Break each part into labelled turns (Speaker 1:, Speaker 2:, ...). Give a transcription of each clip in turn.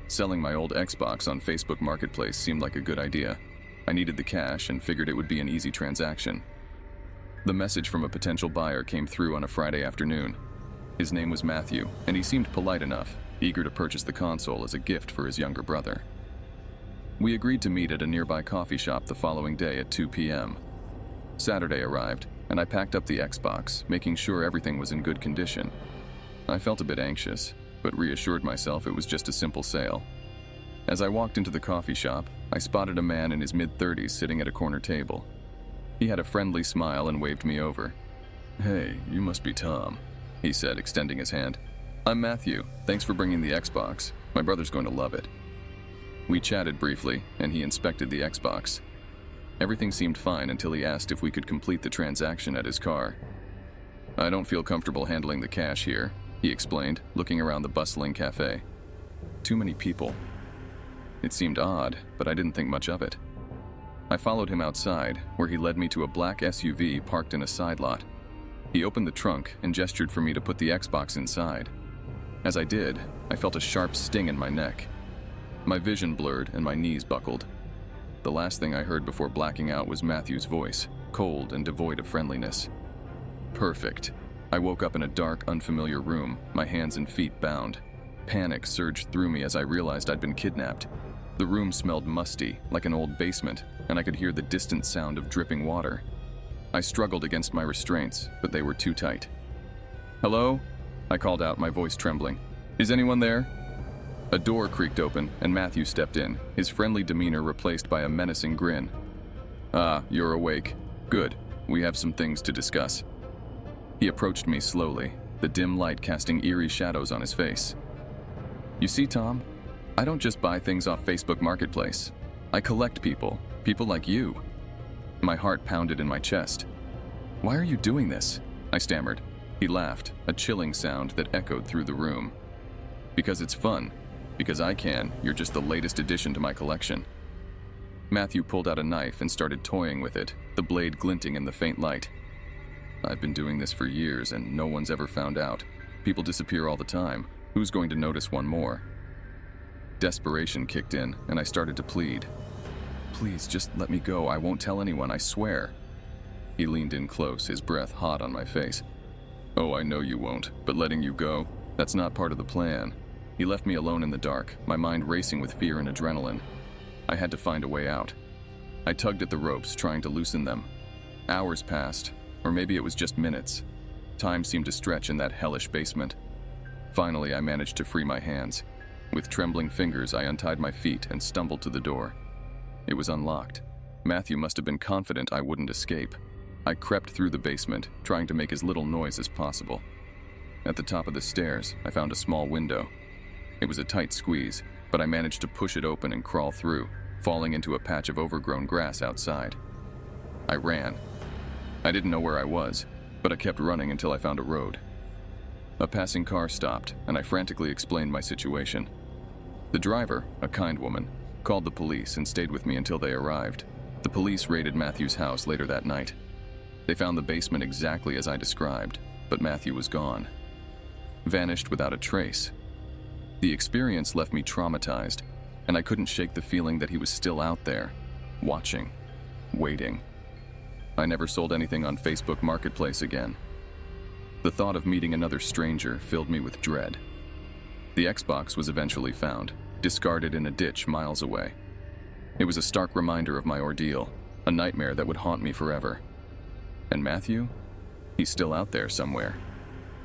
Speaker 1: Selling my old Xbox on Facebook Marketplace seemed like a good idea. I needed the cash and figured it would be an easy transaction. The message from a potential buyer came through on a Friday afternoon. His name was Matthew, and he seemed polite enough, eager to purchase the console as a gift for his younger brother. We agreed to meet at a nearby coffee shop the following day at 2 p.m. Saturday arrived, and I packed up the Xbox, making sure everything was in good condition. I felt a bit anxious, but reassured myself it was just a simple sale. As I walked into the coffee shop, I spotted a man in his mid-30s sitting at a corner table. He had a friendly smile and waved me over. "Hey, you must be Tom," he said, extending his hand. "I'm Matthew. Thanks for bringing the Xbox. My brother's going to love it." We chatted briefly, and he inspected the Xbox. Everything seemed fine until he asked if we could complete the transaction at his car. "I don't feel comfortable handling the cash here," he explained, looking around the bustling cafe. Too many people. It seemed odd, but I didn't think much of it. I followed him outside, where he led me to a black SUV parked in a side lot. He opened the trunk and gestured for me to put the Xbox inside. As I did, I felt a sharp sting in my neck. My vision blurred and my knees buckled. The last thing I heard before blacking out was Matthew's voice, cold and devoid of friendliness. Perfect. I woke up in a dark, unfamiliar room, my hands and feet bound. Panic surged through me as I realized I'd been kidnapped. The room smelled musty, like an old basement, and I could hear the distant sound of dripping water. I struggled against my restraints, but they were too tight. "Hello?" I called out, my voice trembling. "Is anyone there?" A door creaked open, and Matthew stepped in, his friendly demeanor replaced by a menacing grin. "Ah, you're awake. Good. We have some things to discuss." He approached me slowly, the dim light casting eerie shadows on his face. "You see, Tom? I don't just buy things off Facebook Marketplace. I collect people like you." My heart pounded in my chest. "Why are you doing this?" I stammered. He laughed, a chilling sound that echoed through the room. "Because it's fun. Because I can. You're just the latest addition to my collection." Matthew pulled out a knife and started toying with it, the blade glinting in the faint light. "I've been doing this for years and no one's ever found out. People disappear all the time. Who's going to notice one more?" Desperation kicked in, and I started to plead. "Please, just let me go. I won't tell anyone, I swear." He leaned in close, his breath hot on my face. "Oh, I know you won't, but letting you go? That's not part of the plan." He left me alone in the dark, my mind racing with fear and adrenaline. I had to find a way out. I tugged at the ropes, trying to loosen them. Hours passed, or maybe it was just minutes. Time seemed to stretch in that hellish basement. Finally, I managed to free my hands. With trembling fingers, I untied my feet and stumbled to the door. It was unlocked. Matthew must have been confident I wouldn't escape. I crept through the basement, trying to make as little noise as possible. At the top of the stairs, I found a small window. It was a tight squeeze, but I managed to push it open and crawl through, falling into a patch of overgrown grass outside. I ran. I didn't know where I was, but I kept running until I found a road. A passing car stopped, and I frantically explained my situation. The driver, a kind woman, called the police and stayed with me until they arrived. The police raided Matthew's house later that night. They found the basement exactly as I described, but Matthew was gone. Vanished without a trace. The experience left me traumatized, and I couldn't shake the feeling that he was still out there, watching, waiting. I never sold anything on Facebook Marketplace again. The thought of meeting another stranger filled me with dread. The Xbox was eventually found, discarded in a ditch miles away. It was a stark reminder of my ordeal, a nightmare that would haunt me forever. And Matthew? He's still out there somewhere.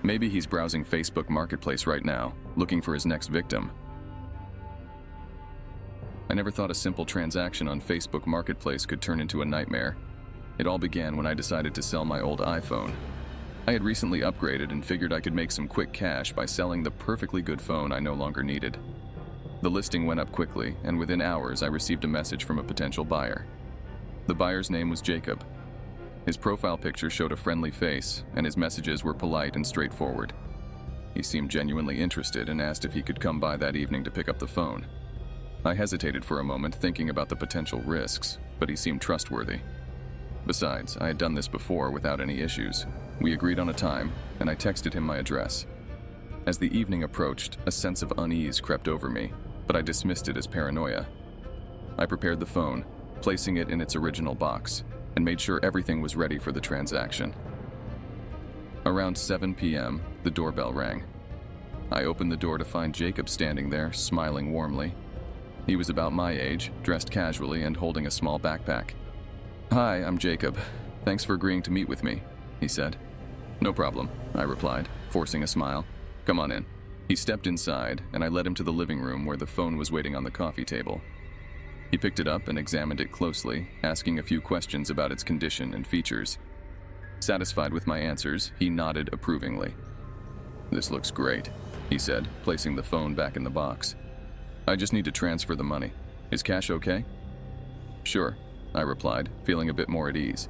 Speaker 1: Maybe he's browsing Facebook Marketplace right now, looking for his next victim. I never thought a simple transaction on Facebook Marketplace could turn into a nightmare. It all began when I decided to sell my old iPhone. I had recently upgraded and figured I could make some quick cash by selling the perfectly good phone I no longer needed. The listing went up quickly, and within hours I received a message from a potential buyer. The buyer's name was Jacob. His profile picture showed a friendly face, and his messages were polite and straightforward. He seemed genuinely interested and asked if he could come by that evening to pick up the phone. I hesitated for a moment, thinking about the potential risks, but he seemed trustworthy. Besides, I had done this before without any issues. We agreed on a time, and I texted him my address. As the evening approached, a sense of unease crept over me, but I dismissed it as paranoia. I prepared the phone, placing it in its original box, and made sure everything was ready for the transaction. Around 7 p.m., the doorbell rang. I opened the door to find Jacob standing there, smiling warmly. He was about my age, dressed casually and holding a small backpack. "Hi, I'm Jacob. Thanks for agreeing to meet with me," he said. "No problem," I replied, forcing a smile. "Come on in." He stepped inside, and I led him to the living room where the phone was waiting on the coffee table. He picked it up and examined it closely, asking a few questions about its condition and features. Satisfied with my answers, he nodded approvingly. "This looks great," he said, placing the phone back in the box. "I just need to transfer the money. Is cash okay?" "Sure," I replied, feeling a bit more at ease.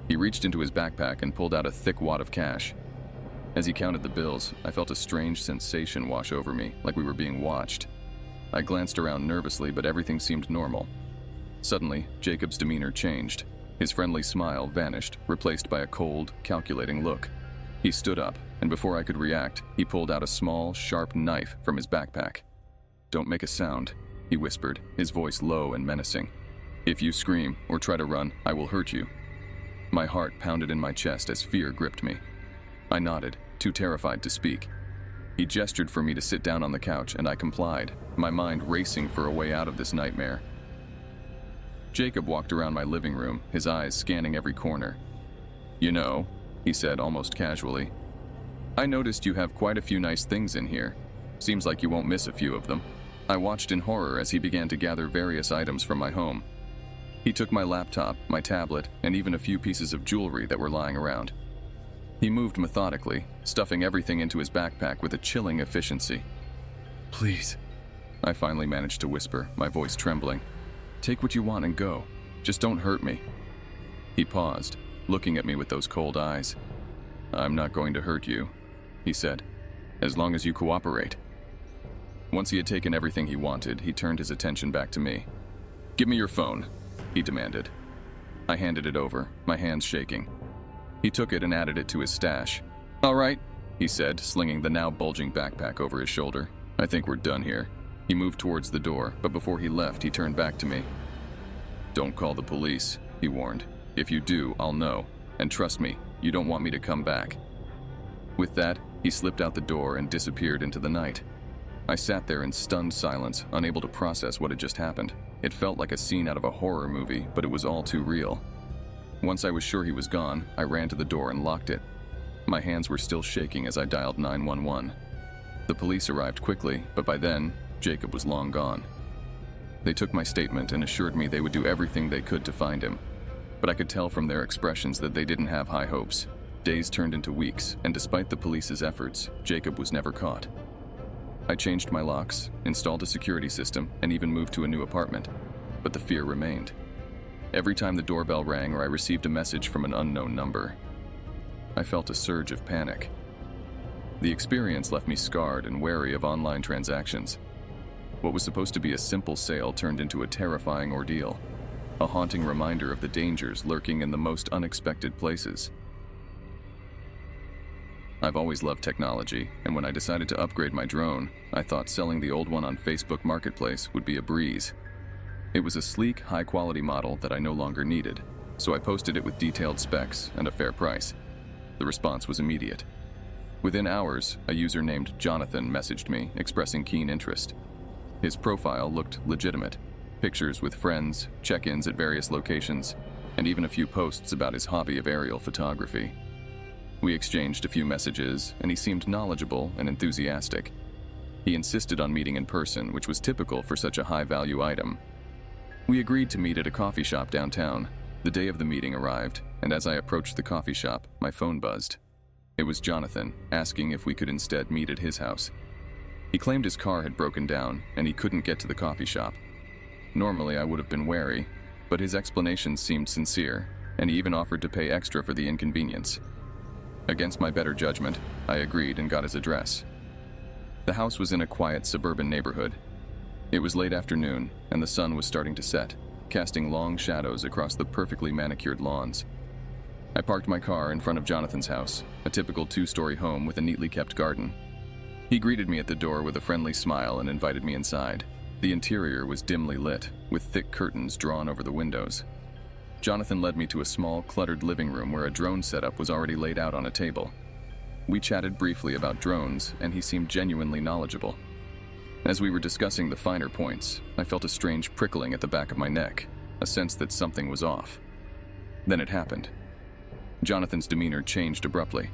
Speaker 1: He reached into his backpack and pulled out a thick wad of cash. As he counted the bills, I felt a strange sensation wash over me, like we were being watched. I glanced around nervously, but everything seemed normal. Suddenly, Jacob's demeanor changed. His friendly smile vanished, replaced by a cold, calculating look. He stood up, and before I could react, he pulled out a small, sharp knife from his backpack. "Don't make a sound," he whispered, his voice low and menacing. "If you scream or try to run, I will hurt you." My heart pounded in my chest as fear gripped me. I nodded, too terrified to speak. He gestured for me to sit down on the couch, and I complied, my mind racing for a way out of this nightmare. Jacob walked around my living room, his eyes scanning every corner. "You know," he said almost casually, "I noticed you have quite a few nice things in here. Seems like you won't miss a few of them." I watched in horror as he began to gather various items from my home. He took my laptop, my tablet, and even a few pieces of jewelry that were lying around. He moved methodically, stuffing everything into his backpack with a chilling efficiency. "Please," I finally managed to whisper, my voice trembling. "Take what you want and go. Just don't hurt me." He paused, looking at me with those cold eyes. "I'm not going to hurt you," he said, "as long as you cooperate." Once he had taken everything he wanted, he turned his attention back to me. "Give me your phone," he demanded. I handed it over, my hands shaking. He took it and added it to his stash. "All right," he said, slinging the now bulging backpack over his shoulder. "I think we're done here." He moved towards the door, but before he left, he turned back to me. "Don't call the police," he warned. "If you do, I'll know. And trust me, you don't want me to come back." With that, he slipped out the door and disappeared into the night. I sat there in stunned silence, unable to process what had just happened. It felt like a scene out of a horror movie, but it was all too real. Once I was sure he was gone, I ran to the door and locked it. My hands were still shaking as I dialed 911. The police arrived quickly, but by then, Jacob was long gone. They took my statement and assured me they would do everything they could to find him. But I could tell from their expressions that they didn't have high hopes. Days turned into weeks, and despite the police's efforts, Jacob was never caught. I changed my locks, installed a security system, and even moved to a new apartment. But the fear remained. Every time the doorbell rang or I received a message from an unknown number, I felt a surge of panic. The experience left me scarred and wary of online transactions. What was supposed to be a simple sale turned into a terrifying ordeal, a haunting reminder of the dangers lurking in the most unexpected places. I've always loved technology, and when I decided to upgrade my drone, I thought selling the old one on Facebook Marketplace would be a breeze. It was a sleek, high-quality model that I no longer needed, so I posted it with detailed specs and a fair price. The response was immediate. Within hours, a user named Jonathan messaged me, expressing keen interest. His profile looked legitimate. Pictures with friends, check-ins at various locations, and even a few posts about his hobby of aerial photography. We exchanged a few messages, and he seemed knowledgeable and enthusiastic. He insisted on meeting in person, which was typical for such a high-value item. We agreed to meet at a coffee shop downtown. The day of the meeting arrived, and as I approached the coffee shop, my phone buzzed. It was Jonathan, asking if we could instead meet at his house. He claimed his car had broken down, and he couldn't get to the coffee shop. Normally, I would have been wary, but his explanations seemed sincere, and he even offered to pay extra for the inconvenience. Against my better judgment, I agreed and got his address. The house was in a quiet suburban neighborhood. It was late afternoon, and the sun was starting to set, casting long shadows across the perfectly manicured lawns. I parked my car in front of Jonathan's house, a typical two-story home with a neatly kept garden. He greeted me at the door with a friendly smile and invited me inside. The interior was dimly lit, with thick curtains drawn over the windows. Jonathan led me to a small, cluttered living room where a drone setup was already laid out on a table. We chatted briefly about drones, and he seemed genuinely knowledgeable. As we were discussing the finer points, I felt a strange prickling at the back of my neck, a sense that something was off. Then it happened. Jonathan's demeanor changed abruptly.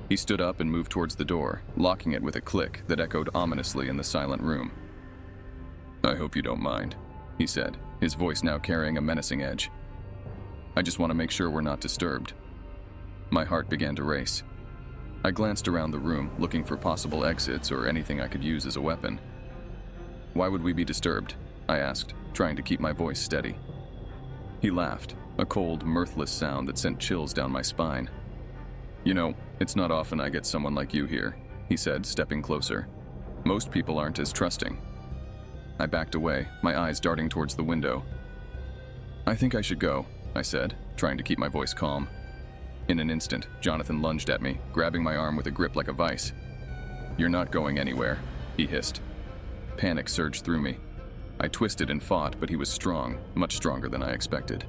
Speaker 1: He stood up and moved towards the door, locking it with a click that echoed ominously in the silent room. "I hope you don't mind," he said, his voice now carrying a menacing edge. "I just want to make sure we're not disturbed." My heart began to race. I glanced around the room, looking for possible exits or anything I could use as a weapon. "Why would we be disturbed?" I asked, trying to keep my voice steady. He laughed, a cold, mirthless sound that sent chills down my spine. "You know, it's not often I get someone like you here," he said, stepping closer. "Most people aren't as trusting." I backed away, my eyes darting towards the window. "I think I should go," I said, trying to keep my voice calm. In an instant, Jonathan lunged at me, grabbing my arm with a grip like a vice. "You're not going anywhere," he hissed. Panic surged through me. I twisted and fought, but he was strong, much stronger than I expected.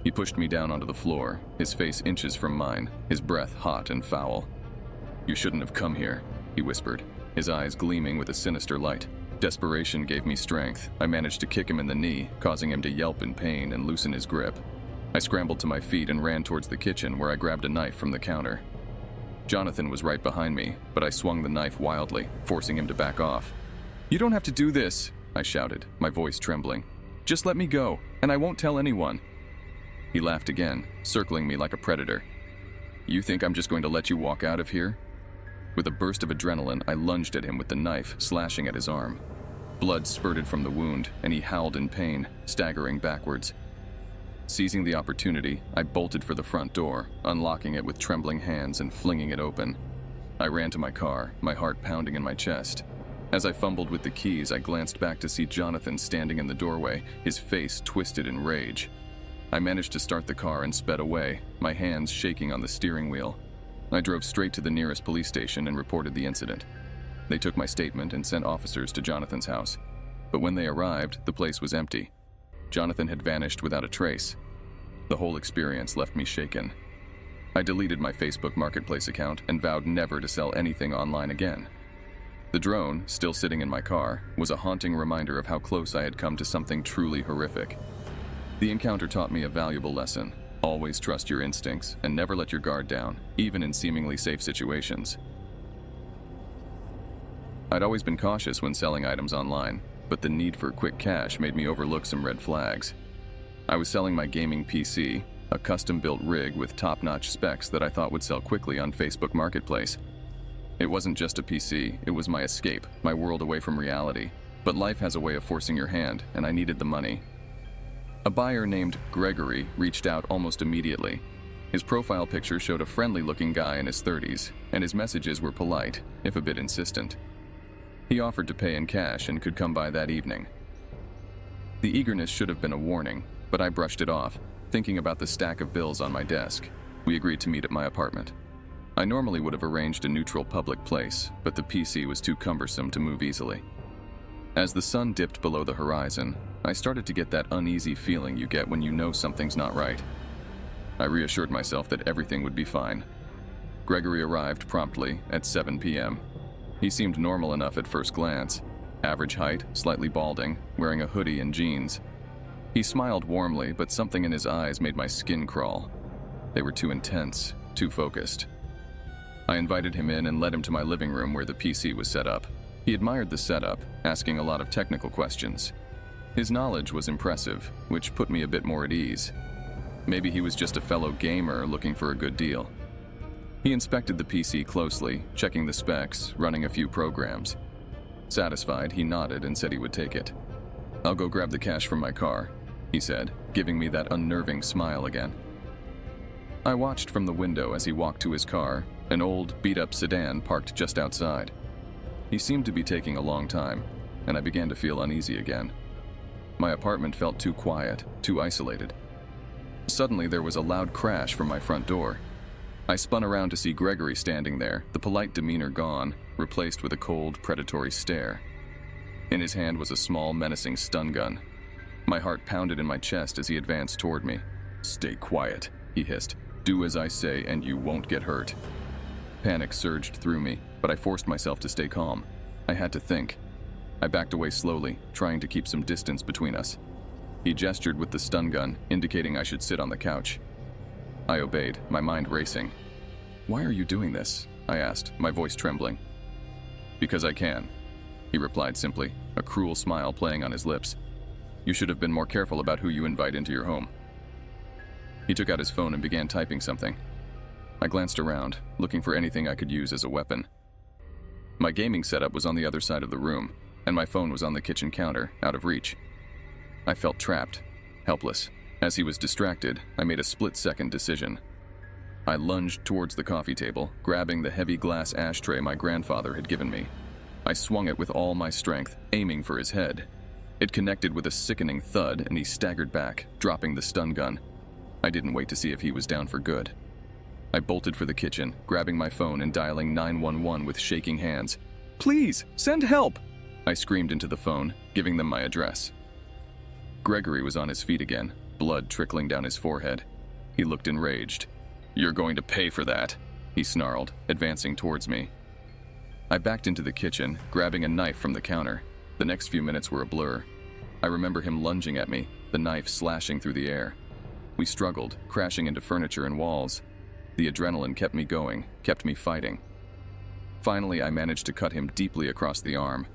Speaker 1: He pushed me down onto the floor, his face inches from mine, his breath hot and foul. "You shouldn't have come here," he whispered, his eyes gleaming with a sinister light. Desperation gave me strength. I managed to kick him in the knee, causing him to yelp in pain and loosen his grip. I scrambled to my feet and ran towards the kitchen, where I grabbed a knife from the counter. Jonathan was right behind me, but I swung the knife wildly, forcing him to back off. "You don't have to do this," I shouted, my voice trembling. "Just let me go, and I won't tell anyone." He laughed again, circling me like a predator. "You think I'm just going to let you walk out of here?" With a burst of adrenaline, I lunged at him with the knife, slashing at his arm. Blood spurted from the wound, and he howled in pain, staggering backwards. Seizing the opportunity, I bolted for the front door, unlocking it with trembling hands and flinging it open. I ran to my car, my heart pounding in my chest. As I fumbled with the keys, I glanced back to see Jonathan standing in the doorway, his face twisted in rage. I managed to start the car and sped away, my hands shaking on the steering wheel. I drove straight to the nearest police station and reported the incident. They took my statement and sent officers to Jonathan's house. But when they arrived, the place was empty. Jonathan had vanished without a trace. The whole experience left me shaken. I deleted my Facebook Marketplace account and vowed never to sell anything online again. The drone, still sitting in my car, was a haunting reminder of how close I had come to something truly horrific. The encounter taught me a valuable lesson. Always trust your instincts and never let your guard down, even in seemingly safe situations. I'd always been cautious when selling items online, but the need for quick cash made me overlook some red flags. I was selling my gaming PC, a custom-built rig with top-notch specs that I thought would sell quickly on Facebook Marketplace. It wasn't just a PC, it was my escape, my world away from reality. But life has a way of forcing your hand, and I needed the money. A buyer named Gregory reached out almost immediately. His profile picture showed a friendly-looking guy in his 30s, and his messages were polite, if a bit insistent. He offered to pay in cash and could come by that evening. The eagerness should have been a warning, but I brushed it off, thinking about the stack of bills on my desk. We agreed to meet at my apartment. I normally would have arranged a neutral public place, but the PC was too cumbersome to move easily. As the sun dipped below the horizon, I started to get that uneasy feeling you get when you know something's not right. I reassured myself that everything would be fine. Gregory arrived promptly at 7 p.m. He seemed normal enough at first glance. Average height, slightly balding, wearing a hoodie and jeans. He smiled warmly, but something in his eyes made my skin crawl. They were too intense, too focused. I invited him in and led him to my living room where the PC was set up. He admired the setup, asking a lot of technical questions. His knowledge was impressive, which put me a bit more at ease. Maybe he was just a fellow gamer looking for a good deal. He inspected the PC closely, checking the specs, running a few programs. Satisfied, he nodded and said he would take it. "I'll go grab the cash from my car," he said, giving me that unnerving smile again. I watched from the window as he walked to his car, an old, beat-up sedan parked just outside. He seemed to be taking a long time, and I began to feel uneasy again. My apartment felt too quiet, too isolated. Suddenly, there was a loud crash from my front door. I spun around to see Gregory standing there, the polite demeanor gone, replaced with a cold, predatory stare. In his hand was a small, menacing stun gun. My heart pounded in my chest as he advanced toward me. "Stay quiet," he hissed. "Do as I say and you won't get hurt." Panic surged through me, but I forced myself to stay calm. I had to think. I backed away slowly, trying to keep some distance between us. He gestured with the stun gun, indicating I should sit on the couch. I obeyed, my mind racing. "Why are you doing this?" I asked, my voice trembling. "Because I can," he replied simply, a cruel smile playing on his lips. "You should have been more careful about who you invite into your home." He took out his phone and began typing something. I glanced around, looking for anything I could use as a weapon. My gaming setup was on the other side of the room, and my phone was on the kitchen counter, out of reach. I felt trapped, helpless. As he was distracted, I made a split-second decision. I lunged towards the coffee table, grabbing the heavy glass ashtray my grandfather had given me. I swung it with all my strength, aiming for his head. It connected with a sickening thud, and he staggered back, dropping the stun gun. I didn't wait to see if he was down for good. I bolted for the kitchen, grabbing my phone and dialing 911 with shaking hands. "Please, send help!" I screamed into the phone, giving them my address. Gregory was on his feet again, blood trickling down his forehead. He looked enraged. "You're going to pay for that," he snarled, advancing towards me. I backed into the kitchen, grabbing a knife from the counter. The next few minutes were a blur. I remember him lunging at me, the knife slashing through the air. We struggled, crashing into furniture and walls. The adrenaline kept me going, kept me fighting. Finally, I managed to cut him deeply across the arm.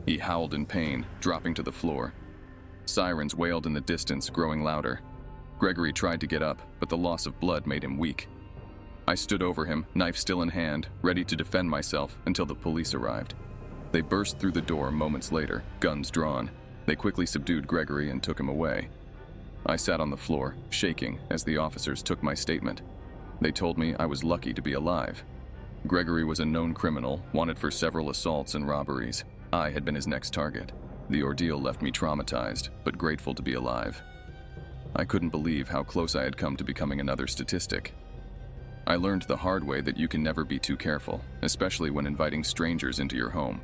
Speaker 1: He howled in pain, dropping to the floor. Sirens wailed in the distance, growing louder. Gregory tried to get up, but the loss of blood made him weak. I stood over him, knife still in hand, ready to defend myself until the police arrived. They burst through the door moments later, guns drawn. They quickly subdued Gregory and took him away. I sat on the floor, shaking, as the officers took my statement. They told me I was lucky to be alive. Gregory was a known criminal, wanted for several assaults and robberies. I had been his next target. The ordeal left me traumatized, but grateful to be alive. I couldn't believe how close I had come to becoming another statistic. I learned the hard way that you can never be too careful, especially when inviting strangers into your home.